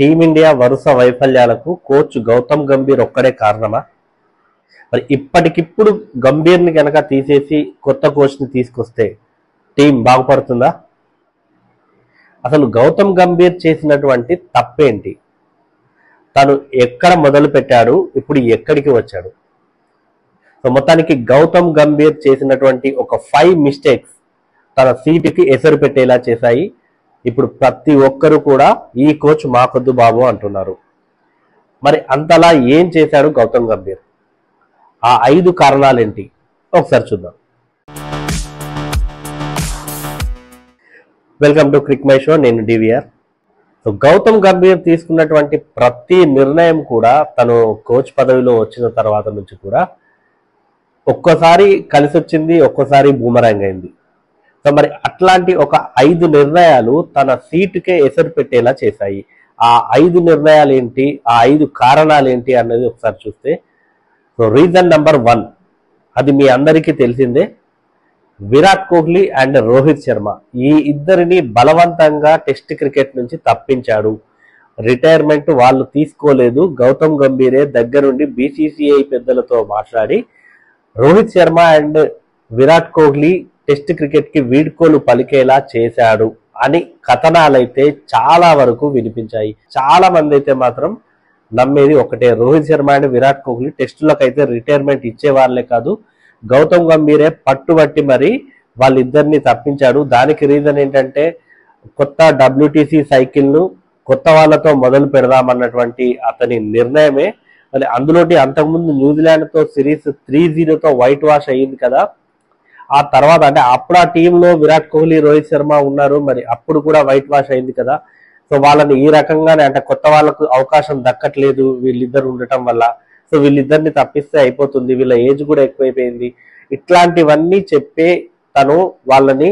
Team India వరుస వైఫల్యాలకు coach Gautam Gambhir ఒక్కడే కారణమా? మరి ఇప్పటికిప్పుడు గంభీర్ని కనుక తీసేసి కొత్త కోచ్ని తీసుకొస్తే టీం బాగుపడుతుందా? అసలు గౌతమ్ గంభీర్ చేసినటువంటి తప్పేంటి? తను ఎక్కడ మొదలు పెట్టాడు, ఇప్పుడు ఎక్కడికి వచ్చాడు? సో మొత్తానికి గౌతమ్ గంభీర్ చేసినటువంటి ఒక 5 మిస్టేక్స్ తన సీటుకి ఎసరు పెట్టేలా చేశాయి. ఇప్పుడు ప్రతి ఒక్కరు కూడా ఈ కోచ్ మాకొద్దు బాబు అంటున్నారు. మరి అంతలా ఏం చేశాడు గౌతమ్ గంభీర్? ఆ 5 కారణాలేంటి ఒకసారి చూద్దాం. Welcome to Crick my show, నేను డివిఆర్. సో గౌతమ్ గంభీర్ తీసుకున్నటువంటి ప్రతి నిర్ణయం కూడా తను కోచ్ పదవిలో వచ్చిన తర్వాత నుంచి కూడా ఒక్కోసారి కలిసి వచ్చింది, ఒక్కోసారి బూమరాంగ్ అయింది. సో మరి అట్లాంటి ఒక 5 నిర్ణయాలు తన సీటుకే ఎసరు పెట్టేలా చేశాయి. ఆ 5 నిర్ణయాలు ఏంటి, ఆ 5 కారణాలు ఏంటి అన్నది ఒకసారి చూస్తే, సో రీజన్ నెంబర్ 1, అది మీ అందరికీ తెలిసిందే. విరాట్ కోహ్లీ అండ్ రోహిత్ శర్మ ఈ ఇద్దరిని బలవంతంగా టెస్ట్ క్రికెట్ నుంచి తప్పించాడు. రిటైర్మెంట్ వాళ్ళు తీసుకోలేదు. గౌతమ్ గంభీరే దగ్గరుండి బీసీసీఐ పెద్దలతో మాట్లాడి Rohit Sharma and Virat Kohli test cricket కి వీడ్కోలు పలికేలా చేశాడు అని కథనాలైతే చాలా వరకు వినిపించాయి. చాలా మంది అయితే మాత్రం నమ్మేది ఒకటే, రోహిత్ శర్మ అండ్ విరాట్ కోహ్లీ టెస్టులకైతే రిటైర్మెంట్ ఇచ్చే వాళ్ళే కాదు, గౌతమ్ గంభీరే పట్టుబట్టి మరి వాళ్ళిద్దరిని తప్పించాడు. దానికి రీజన్ ఏంటంటే కొత్త WTC సైకిల్ను కొత్త వాళ్ళతో మొదలు పెడదామన్నటువంటి అతని నిర్ణయమే. మరి అందులోటి అంతకుముందు న్యూజిలాండ్తో సిరీస్ 3-0తో వైట్ వాష్ అయ్యింది కదా. ఆ తర్వాత అంటే అప్పుడు ఆ టీంలో విరాట్ కోహ్లీ, రోహిత్ శర్మ ఉన్నారు, మరి అప్పుడు కూడా వైట్ వాష్ అయింది కదా. సో వాళ్ళని ఈ రకంగానే అంటే కొత్త వాళ్ళకు అవకాశం దక్కట్లేదు వీళ్ళిద్దరు ఉండటం వల్ల. సో వీళ్ళిద్దరిని తప్పిస్తే అయిపోతుంది, వీళ్ళ ఏజ్ కూడా ఎక్కువైపోయింది, ఇట్లాంటివన్నీ చెప్పే తను వాళ్ళని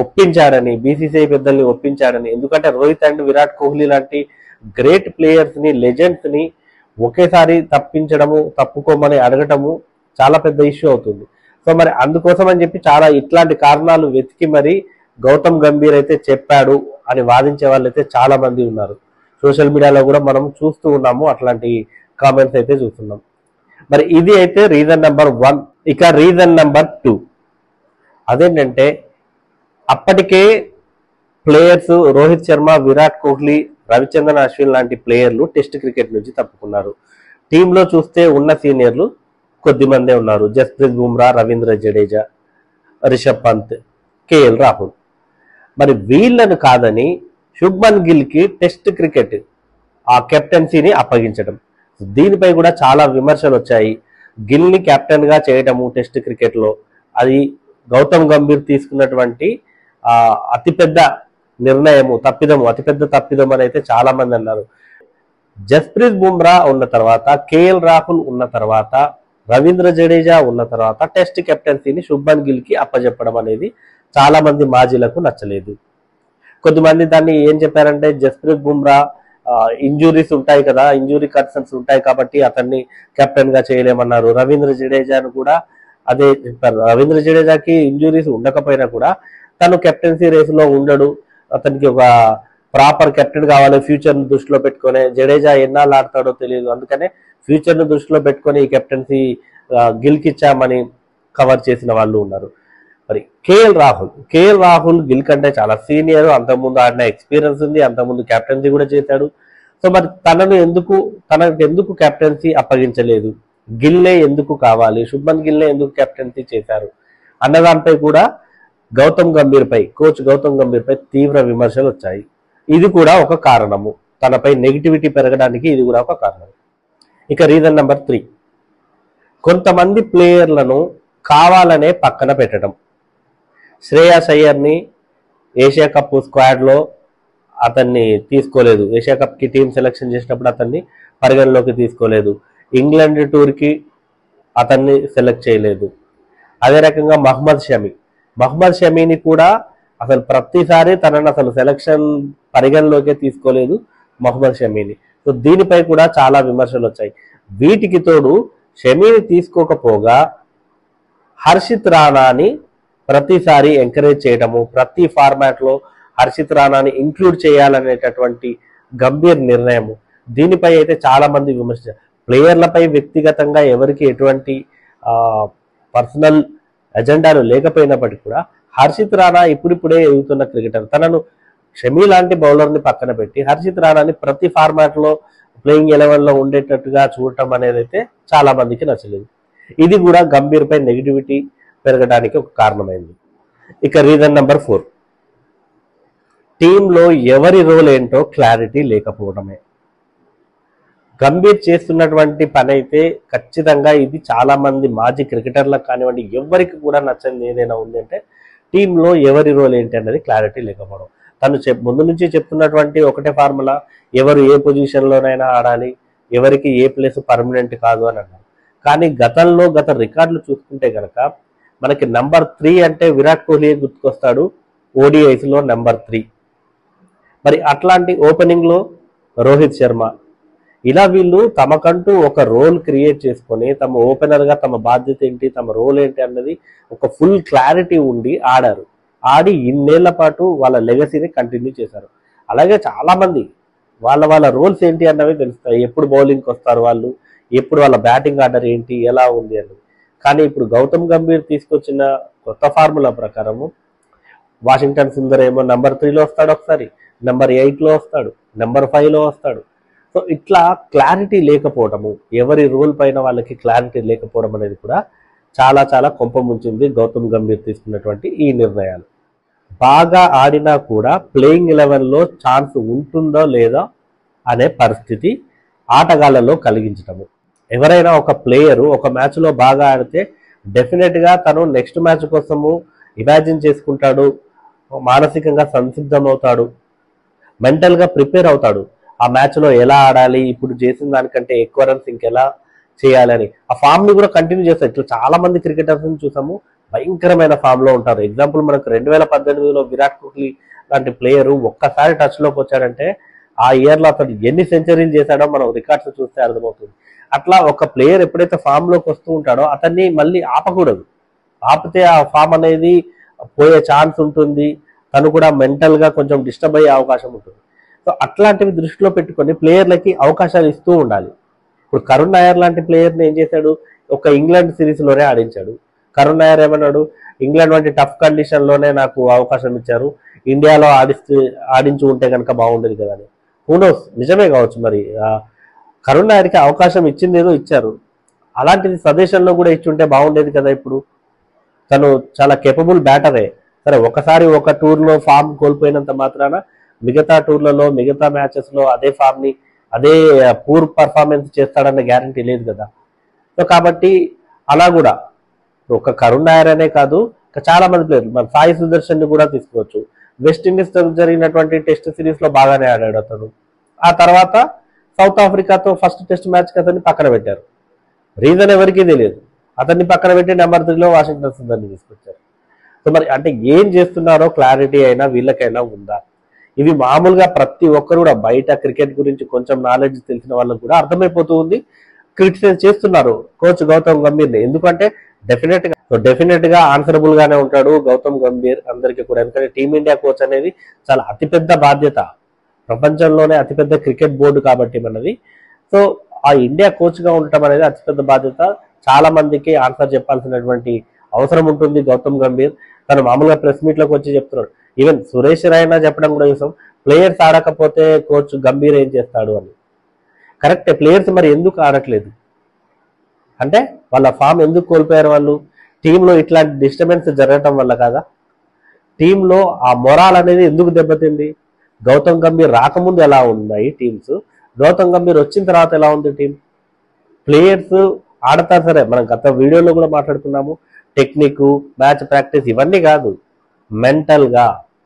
ఒప్పించాడని, బీసీసీఐ పెద్దల్ని ఒప్పించాడని. ఎందుకంటే రోహిత్ అండ్ విరాట్ కోహ్లీ లాంటి గ్రేట్ ప్లేయర్స్ ని, లెజెండ్స్ ని ఒకేసారి తప్పించడము, తప్పుకోమని అడగటము చాలా పెద్ద ఇష్యూ అవుతుంది. సో మరి అందుకోసం అని చెప్పి చాలా ఇట్లాంటి కారణాలు వెతికి మరి గౌతమ్ గంభీర్ అయితే చెప్పాడు అని వాదించే వాళ్ళు అయితే చాలా మంది ఉన్నారు. సోషల్ మీడియాలో కూడా మనం చూస్తూ ఉన్నాము, అట్లాంటి కామెంట్స్ అయితే చూస్తున్నాం. మరి ఇది అయితే రీజన్ నెంబర్ 1. ఇక రీజన్ నెంబర్ 2 అదేంటంటే, అప్పటికే ప్లేయర్స్ రోహిత్ శర్మ, విరాట్ కోహ్లీ, రవిచంద్రన్ అశ్విన్ లాంటి ప్లేయర్లు టెస్ట్ క్రికెట్ నుంచి తప్పుకున్నారు. టీంలో చూస్తే ఉన్న సీనియర్లు కొద్ది మందే ఉన్నారు. జస్ప్రీత్ బుమ్రా, రవీంద్ర జడేజా, రిషబ్ పంత్, కేఎల్ రాహుల్. మరి వీళ్ళను కాదని శుభ్మన్ గిల్ కి టెస్ట్ క్రికెట్ ఆ కెప్టెన్సీని అప్పగించడం, దీనిపై కూడా చాలా విమర్శలు వచ్చాయి. గిల్ ని కెప్టెన్ గా చేయటము టెస్ట్ క్రికెట్ లో, అది గౌతమ్ గంభీర్ తీసుకున్నటువంటి అతిపెద్ద నిర్ణయము, తప్పిదము, అతిపెద్ద తప్పిదం అని అయితే చాలా మంది అన్నారు. జస్ప్రీత్ బుమ్రా ఉన్న తర్వాత, కేఎల్ రాహుల్ ఉన్న తర్వాత, రవీంద్ర జడేజా ఉన్న తర్వాత టెస్ట్ కెప్టెన్సీని శుభ్మన్ గిల్ కి అప్పచెప్పడం అనేది చాలా మంది మాజీలకు నచ్చలేదు. కొద్దిమంది దాన్ని ఏం చెప్పారంటే, జస్ప్రీత్ బుమ్రా ఇంజురీస్ ఉంటాయి కదా, ఇంజురీ కన్సర్న్స్ ఉంటాయి కాబట్టి అతన్ని కెప్టెన్ గా చేయలేమన్నారు. రవీంద్ర జడేజాను కూడా అదే చెప్పారు. రవీంద్ర జడేజాకి ఇంజురీస్ ఉండకపోయినా కూడా తను కెప్టెన్సీ రేసులో ఉండడు, అతనికి ఒక ప్రాపర్ కెప్టెన్ కావాలి ఫ్యూచర్ ను దృష్టిలో పెట్టుకొని. జడేజా ఎన్నాళ్ళు ఆడతాడో తెలియదు, అందుకనే ఫ్యూచర్ ను దృష్టిలో పెట్టుకొని ఈ కెప్టెన్సీ గిల్ కి ఇచ్చామని కవర్ చేసిన వాళ్ళు ఉన్నారు. మరి కేఎల్ రాహుల్ గిల్ కంటే చాలా సీనియర్, అంతకుముందు ఆడిన ఎక్స్పీరియన్స్ ఉంది, అంతకుముందు కెప్టెన్సీ కూడా చేశాడు. సో మరి తనకు ఎందుకు కెప్టెన్సీ అప్పగించలేదు, గిల్లే ఎందుకు కావాలి, శుభ్మన్ గిల్లే ఎందుకు కెప్టెన్సీ చేశారు అన్నదానిపై కూడా కోచ్ గౌతమ్ గంభీర్ పై తీవ్ర విమర్శలు వచ్చాయి. ఇది కూడా ఒక కారణము, తనపై నెగిటివిటీ పెరగడానికి ఇది కూడా ఒక కారణం. ఇక రీజన్ నెంబర్ 3, కొంతమంది ప్లేయర్లను కావాలనే పక్కన పెట్టడం. శ్రేయాస్ అయ్యర్ని ఏషియా కప్ స్క్వాడ్లో అతన్ని తీసుకోలేదు, ఏషియా కప్కి టీం సెలెక్షన్ చేసినప్పుడు అతన్ని పరిగణలోకి తీసుకోలేదు. ఇంగ్లాండ్ టూర్కి అతన్ని సెలెక్ట్ చేయలేదు. అదే రకంగా మహమ్మద్ షమీని కూడా అసలు ప్రతిసారి తనని అసలు సెలక్షన్ పరిగణలోకే తీసుకోలేదు మహమ్మద్ షమీని. సో దీనిపై కూడా చాలా విమర్శలు వచ్చాయి. వీటికి తోడు షమీని తీసుకోకపోగా హర్షిత్ రాణాని ప్రతిసారి ఎంకరేజ్ చేయడము, ప్రతి ఫార్మాట్ లో హర్షిత్ రాణాని ఇంక్లూడ్ చేయాలనేటటువంటి గంభీర్ నిర్ణయం. దీనిపై అయితే చాలా మంది విమర్శించారు. ప్లేయర్లపై వ్యక్తిగతంగా ఎవరికి ఎటువంటి పర్సనల్ ఎజెండాలు లేకపోయినప్పటికీ కూడా హర్షిత్ రాణా ఇప్పుడిప్పుడే ఎదుగుతున్న క్రికెటర్. తనను షమీ లాంటి బౌలర్ని పక్కన పెట్టి హర్షిత్ రాణాని ప్రతి ఫార్మాట్లో ప్లేయింగ్ 11లో ఉండేటట్టుగా చూడటం అనేది అయితే చాలా మందికి నచ్చలేదు. ఇది కూడా గంభీర్ పై నెగిటివిటీ పెరగడానికి ఒక కారణమైంది. ఇక రీజన్ నెంబర్ 4, టీంలో ఎవరి రోల్ ఏంటో క్లారిటీ లేకపోవడమే. గంభీర్ చేస్తున్నటువంటి పని అయితే ఖచ్చితంగా ఇది చాలా మంది మాజీ క్రికెటర్లకు కానివ్వండి ఎవరికి కూడా నచ్చని ఏదైనా ఉంది అంటే టీంలో ఎవరి రోల్ ఏంటి అన్నది క్లారిటీ లేకపోవడం. తను ముందు నుంచి చెప్తున్నటువంటి ఒకటే ఫార్ములా, ఎవరు ఏ పొజిషన్లోనైనా ఆడాలి, ఎవరికి ఏ ప్లేస్ పర్మనెంట్ కాదు అని అన్నారు. కానీ గత రికార్డులు చూసుకుంటే కనుక మనకి నెంబర్ 3 అంటే విరాట్ కోహ్లీ గుర్తుకొస్తాడు, ఓడిఐస్లో నెంబర్ 3. మరి అట్లాంటి ఓపెనింగ్లో రోహిత్ శర్మ. ఇలా వీళ్ళు తమకంటూ ఒక రోల్ క్రియేట్ చేసుకొని తమ ఓపెనర్గా తమ బాధ్యత ఏంటి, తమ రోల్ ఏంటి అన్నది ఒక ఫుల్ క్లారిటీ ఉండి ఆడారు. ఆడి ఇన్నేళ్ల పాటు వాళ్ళ లెగసీని కంటిన్యూ చేశారు. అలాగే చాలామంది వాళ్ళ రోల్స్ ఏంటి అన్నవి తెలుస్తాయి. ఎప్పుడు బౌలింగ్కి వస్తారు వాళ్ళు, ఎప్పుడు వాళ్ళ బ్యాటింగ్ ఆర్డర్ ఏంటి, ఎలా ఉంది అన్నది. కానీ ఇప్పుడు గౌతమ్ గంభీర్ తీసుకొచ్చిన కొత్త ఫార్ములా ప్రకారము వాషింగ్టన్ సుందర్ ఏమో నెంబర్ 3లో వస్తాడు, ఒకసారి నెంబర్ 8లో వస్తాడు, నెంబర్ 5లో వస్తాడు. సో ఇట్లా క్లారిటీ లేకపోవడము, ఎవరి రోల్ పైన వాళ్ళకి క్లారిటీ లేకపోవడం అనేది కూడా చాలా చాలా కొంపముంచింది గౌతమ్ గంభీర్ తీసుకున్నటువంటి ఈ నిర్ణయాలు. బాగా ఆడినా కూడా ప్లేయింగ్ 11లో ఛాన్స్ ఉంటుందో లేదా అనే పరిస్థితి ఆటగాళ్లలో కలిగించటము. ఎవరైనా ఒక ప్లేయరు ఒక మ్యాచ్లో బాగా ఆడితే డెఫినెట్గా తను నెక్స్ట్ మ్యాచ్ కోసము ఇమాజిన్ చేసుకుంటాడు, మానసికంగా సంసిద్ధమవుతాడు, మెంటల్గా ప్రిపేర్ అవుతాడు. ఆ మ్యాచ్లో ఎలా ఆడాలి, ఇప్పుడు చేసిన దానికంటే ఎక్కువ రన్స్ ఇంకెలా చేయాలని ఆ ఫామ్ని కూడా కంటిన్యూ చేస్తారు. ఇట్లా చాలా మంది క్రికెటర్స్ని చూసాము భయంకరమైన ఫామ్లో ఉంటారు. ఎగ్జాంపుల్ మనకు 2018లో విరాట్ కోహ్లీ లాంటి ప్లేయరు ఒక్కసారి టచ్లోకి వచ్చాడంటే ఆ ఇయర్లో అతను ఎన్ని సెంచరీలు చేశాడో మనం రికార్డ్స్ చూస్తే అర్థమవుతుంది. అట్లా ఒక ప్లేయర్ ఎప్పుడైతే ఫామ్లోకి వస్తూ ఉంటాడో అతన్ని మళ్ళీ ఆపకూడదు. ఆపితే ఆ ఫామ్ అనేది పోయే ఛాన్స్ ఉంటుంది, తను కూడా మెంటల్గా కొంచెం డిస్టర్బ్ అయ్యే అవకాశం ఉంటుంది. సో అట్లాంటివి దృష్టిలో పెట్టుకొని ప్లేయర్లకి అవకాశాలు ఇస్తూ ఉండాలి. ఇప్పుడు కరుణ్ నాయర్ లాంటి ప్లేయర్ని ఏం చేశాడు, ఒక ఇంగ్లాండ్ సిరీస్లోనే ఆడించాడు. కరుణ్ నాయర్ ఏమన్నాడు, ఇంగ్లాండ్ వంటి టఫ్ కండిషన్లోనే నాకు అవకాశం ఇచ్చారు, ఇండియాలో ఆడించి ఉంటే కనుక బాగుండేది కదా అని. హూనోస్ నిజమే కావచ్చు, మరి కరుణ్ నాయర్కి అవకాశం ఇచ్చింది ఏదో ఇచ్చారు, అలాంటిది స్వదేశంలో కూడా ఇచ్చి ఉంటే బాగుండేది కదా. ఇప్పుడు తను చాలా కేపబుల్ బ్యాటరే. సరే ఒకసారి ఒక టూర్లో ఫామ్ కోల్పోయినంత మాత్రాన మిగతా టూర్లలో మిగతా మ్యాచెస్లో అదే ఫామ్ని అదే పూర్ పర్ఫార్మెన్స్ చేస్తాడన్న గ్యారంటీ లేదు కదా. సో కాబట్టి అలా కూడా ఒక కరుణ్ నాయర్ అనే కాదు, చాలా మంది ప్లేయర్లు, మన సాయి సుదర్శన్ని కూడా తీసుకోవచ్చు. వెస్టిండీస్తో జరిగినటువంటి టెస్ట్ సిరీస్లో బాగానే ఆడాడు అతను. ఆ తర్వాత సౌత్ ఆఫ్రికాతో ఫస్ట్ టెస్ట్ మ్యాచ్కి అతన్ని పక్కన పెట్టారు. రీజన్ ఎవరికీ తెలియదు. అతన్ని పక్కన పెట్టి నెంబర్ 3లో వాషింగ్టన్ సుందర్ని తీసుకొచ్చారు. సో మరి అంటే ఏం చేస్తున్నారో క్లారిటీ అయినా వీళ్ళకైనా ఉందా? ఇవి మామూలుగా ప్రతి ఒక్కరు కూడా బయట క్రికెట్ గురించి కొంచెం నాలెడ్జ్ తెలిసిన వాళ్ళకు కూడా అర్థమైపోతూ ఉంది. క్రిటిసైజ్ చేస్తున్నారు కోచ్ గౌతమ్ గంభీర్ని. ఎందుకంటే డెఫినెట్ గా ఆన్సరబుల్ గానే ఉంటాడు గౌతమ్ గంభీర్ అందరికీ కూడా. ఎందుకంటే టీమిండియా కోచ్ అనేది చాలా అతిపెద్ద బాధ్యత, ప్రపంచంలోనే అతిపెద్ద క్రికెట్ బోర్డు కాబట్టి మనది. సో ఆ ఇండియా కోచ్ గా ఉండటం అనేది అతిపెద్ద బాధ్యత. చాలా మందికి ఆన్సర్ చెప్పాల్సినటువంటి అవసరం ఉంటుంది గౌతమ్ గంభీర్. తను మామూలుగా ప్రెస్ మీట్లోకి వచ్చి చెప్తున్నాడు. ఈవెన్ సురేష్ రైనా చెప్పడం కూడా చూసాం, ప్లేయర్స్ ఆడకపోతే కోచ్ గంభీర్ ఏం చేస్తాడు అని. కరెక్టే, ప్లేయర్స్ మరి ఎందుకు ఆడట్లేదు అంటే వాళ్ళ ఫామ్ ఎందుకు కోల్పోయారు వాళ్ళు? టీంలో ఇట్లాంటి డిస్టర్బెన్స్ జరగటం వల్ల కాదా? టీంలో ఆ మొరాల్ అనేది ఎందుకు దెబ్బతింది? గౌతమ్ గంభీర్ రాకముందు ఎలా ఉన్నాయి టీమ్స్, గౌతమ్ గంభీర్ వచ్చిన తర్వాత ఎలా ఉంది టీం? ప్లేయర్స్ ఆడతారు సరే, మనం గత వీడియోలో కూడా మాట్లాడుకున్నాము, టెక్నిక్, మ్యాచ్ ప్రాక్టీస్ ఇవన్నీ కాదు,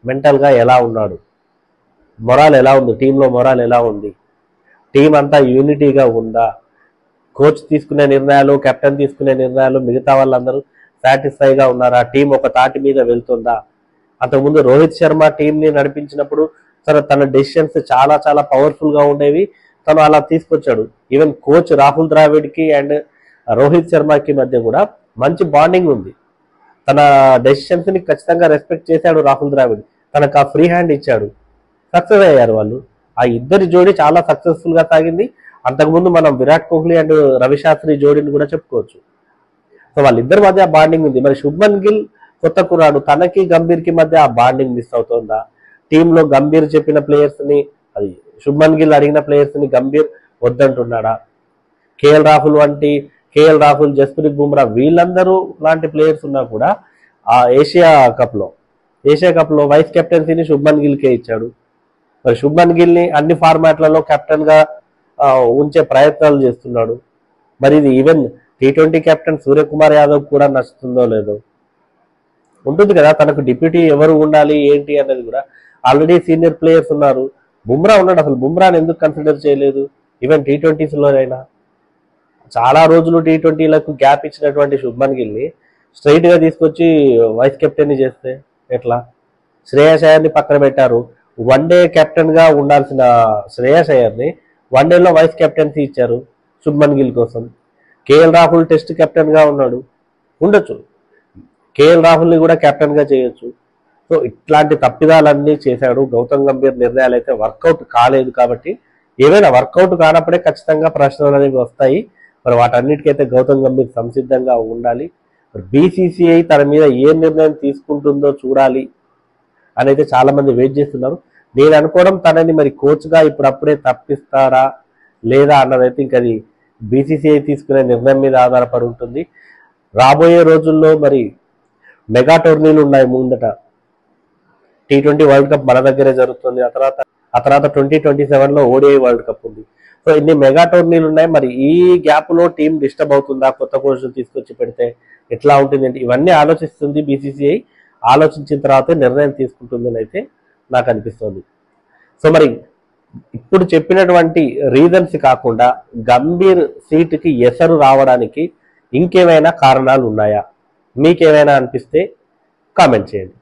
మెంటల్గా ఎలా ఉన్నాడు, మొరాల్ ఎలా ఉంది, టీంలో మొరాల్ ఎలా ఉంది, టీం అంతా యూనిటీగా ఉందా, కోచ్ తీసుకునే నిర్ణయాలు, కెప్టెన్ తీసుకునే నిర్ణయాలు మిగతా వాళ్ళందరూ సాటిస్ఫైగా ఉన్నారా, టీం ఒక తాటి మీద వెళ్తుందా? అంతకుముందు రోహిత్ శర్మ టీంని నడిపించినప్పుడు తన డెసిషన్స్ చాలా చాలా పవర్ఫుల్గా ఉండేవి, తను అలా తీసుకొచ్చాడు. ఈవెన్ కోచ్ రాహుల్ ద్రావిడ్కి అండ్ రోహిత్ శర్మకి మధ్య కూడా మంచి బాండింగ్ ఉంది. తన డెసిషన్స్ ని ఖచ్చితంగా రెస్పెక్ట్ చేశాడు రాహుల్ ద్రావిడ్, తనకు ఆ ఫ్రీ హ్యాండ్ ఇచ్చాడు, సక్సెస్ అయ్యారు వాళ్ళు. ఆ ఇద్దరి జోడీ చాలా సక్సెస్ఫుల్ గా సాగింది. అంతకుముందు మనం విరాట్ కోహ్లీ అండ్ రవిశాస్త్రి జోడీని కూడా చెప్పుకోవచ్చు. సో వాళ్ళిద్దరి మధ్య ఆ బాండింగ్ ఉంది. మరి శుభ్మన్ గిల్ కొత్త కుర్రాడు, తనకి గంభీర్ కి మధ్య ఆ బాండింగ్ మిస్ అవుతుందా? టీంలో గంభీర్ చెప్పిన ప్లేయర్స్ ని, అది శుభ్మన్ గిల్ అడిగిన ప్లేయర్స్ ని గంభీర్ వద్దంటున్నాడా? కేఎల్ రాహుల్, జస్ప్రీత్ బుమ్రా వీళ్ళందరూ లాంటి ప్లేయర్స్ ఉన్నా కూడా ఆ ఏషియా కప్ లో వైస్ కెప్టెన్సీని శుభ్మన్ గిల్ కే ఇచ్చాడు. మరి శుభ్మన్ గిల్ ని అన్ని ఫార్మాట్లలో కెప్టెన్ గా ఉంచే ప్రయత్నాలు చేస్తున్నాడు. మరి ఇది even T20 captain Suryakumar Yadav కూడా నచ్చుతుందో లేదో. ఉంటుంది కదా, తనకు డిప్యూటీ ఎవరు ఉండాలి ఏంటి అనేది కూడా. ఆల్రెడీ సీనియర్ ప్లేయర్స్ ఉన్నారు. బుమ్రా ఉన్నాడు, అసలు బుమ్రాని ఎందుకు కన్సిడర్ చేయలేదు? ఈవెన్ T20sలోనైనా చాలా రోజులు T20లకు గ్యాప్ ఇచ్చినటువంటి శుభ్మన్ గిల్ని స్ట్రైట్ గా తీసుకొచ్చి వైస్ కెప్టెన్ ని చేస్తే ఎట్లా? శ్రేయస్ అయ్యర్ని పక్కన పెట్టారు. వన్డే కెప్టెన్ గా ఉండాల్సిన శ్రేయస్ అయ్యర్ని వన్డేలో వైస్ కెప్టెన్సీ ఇచ్చారు శుభ్మన్ గిల్ కోసం. కేఎల్ రాహుల్ టెస్ట్ కెప్టెన్ గా ఉండొచ్చు, కేఎల్ రాహుల్ ని కూడా కెప్టెన్ గా చేయొచ్చు. సో ఇట్లాంటి తప్పిదాలన్నీ చేశాడు. గౌతమ్ గంభీర్ నిర్ణయాలు అయితే వర్కౌట్ కాలేదు. కాబట్టి ఏవైనా వర్కౌట్ కానప్పుడే ఖచ్చితంగా ప్రశ్నలు అనేవి వస్తాయి. మరి వాటన్నిటికైతే గౌతమ్ గంభీర్ సంసిద్ధంగా ఉండాలి. బీసీసీఐ తన మీద ఏ నిర్ణయం తీసుకుంటుందో చూడాలి అని అయితే చాలా మంది వెయిట్ చేస్తున్నారు. నేను అనుకోవడం తనని మరి కోచ్ గా ఇప్పుడప్పుడే తప్పిస్తారా లేదా అన్నదైతే ఇంకా అది బీసీసీఐ తీసుకునే నిర్ణయం మీద ఆధారపడి ఉంటుంది. రాబోయే రోజుల్లో మరి మెగా టోర్నీలు ఉన్నాయి ముందట. T20 వరల్డ్ కప్ మన దగ్గరే జరుగుతుంది. ఆ తర్వాత 2027లో ODI వరల్డ్ కప్ ఉంది. సో ఇన్ని మెగా టోర్నీలు ఉన్నాయి. మరి ఈ గ్యాప్ లో టీం డిస్టర్బ్ అవుతుందా? కొత్త కోచ్లు తీసుకొచ్చి పెడితే ఎట్లా ఉంటుంది అంటే ఇవన్నీ ఆలోచిస్తుంది బీసీసీఐ. ఆలోచించిన తర్వాతే నిర్ణయం తీసుకుంటుందని అయితే నాకు అనిపిస్తుంది. సో మరి ఇప్పుడు చెప్పినటువంటి రీజన్స్ కాకుండా గంభీర్ సీటుకి ఎసరు రావడానికి ఇంకేమైనా కారణాలు ఉన్నాయా? మీకేమైనా అనిపిస్తే కామెంట్ చేయండి.